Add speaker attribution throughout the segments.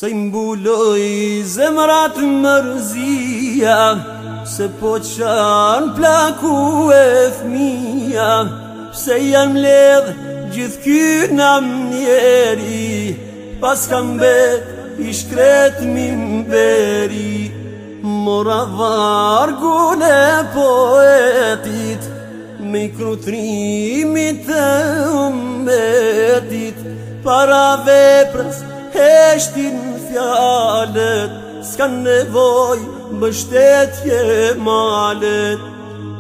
Speaker 1: Se mbuloj zemrat mërzia, se po qanë plaku e fmija, pse jam ledh gjithë ky namnjeri, pas kam bet i shkret mimberi. Mora vargun e poetit, me i krutrimit e umetit, para veprës heshtin fjalet, s'kan nevoj mbështetje malet.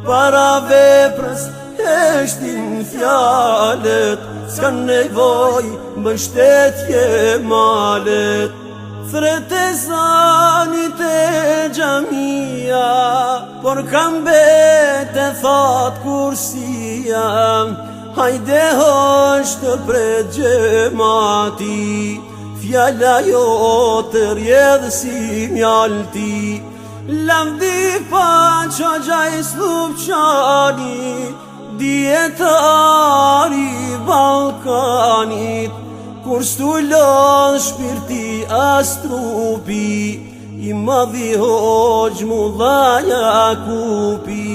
Speaker 1: Para veprës heshtin fjalet, s'kan nevoj mbështetje malet. Thret e zanit e gjamia, por kam bete thot kursia, hajde hoshtë pret gjemati, fjalla jo të rjedhë si mjalti. Lavdi pa qogjaj slupqani, djetari Balkanit, kur s'tullon shpirti as trupi, i madhi hoxh Mulla Jakupi.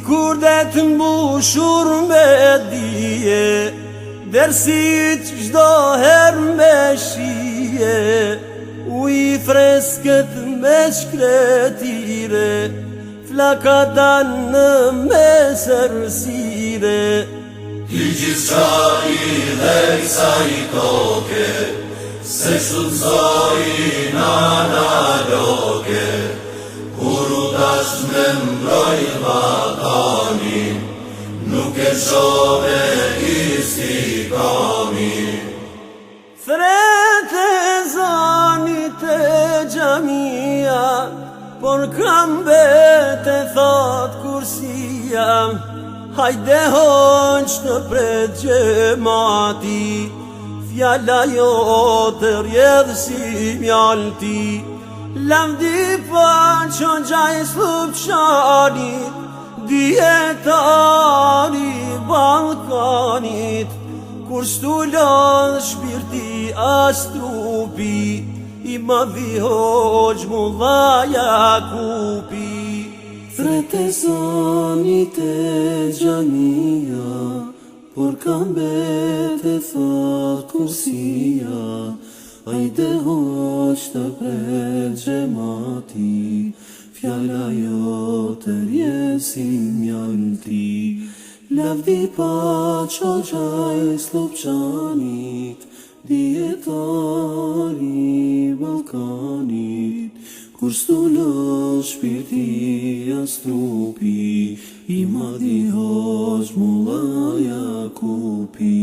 Speaker 1: Kur det të mbushur me dije, dersit gjdo her me shije, uj freskët me shkretire, flaka danë me sërsire.
Speaker 2: Ti gjithçka i dhe kësaj toke, se shtutzojnë analoge, kur u tash me mbroj Balkanin, nuk e shove istikamin.
Speaker 1: Thret e zanit e gjamia, por kam bete thot kursia, hajde hoqë të pret gjemati, fjalla jo të rjedhë si mjalti. Lavdi pa qogjaj slupqanit, djetari Balkanit, kur s'tullon shpirti as trupi, i madhi hoxh Mulla Jakupi.
Speaker 3: Thret e zanit e gjamia, por kam bete thot kursia, hajde hoqë të pret gjemati, fjalla jo të rjedhë si mjalti. Lavdi pa qogjaj slupqanit, djetari Balkanit, kur s'tullon shpirti as trupi, i madhi hoxh Mulla Jakupi.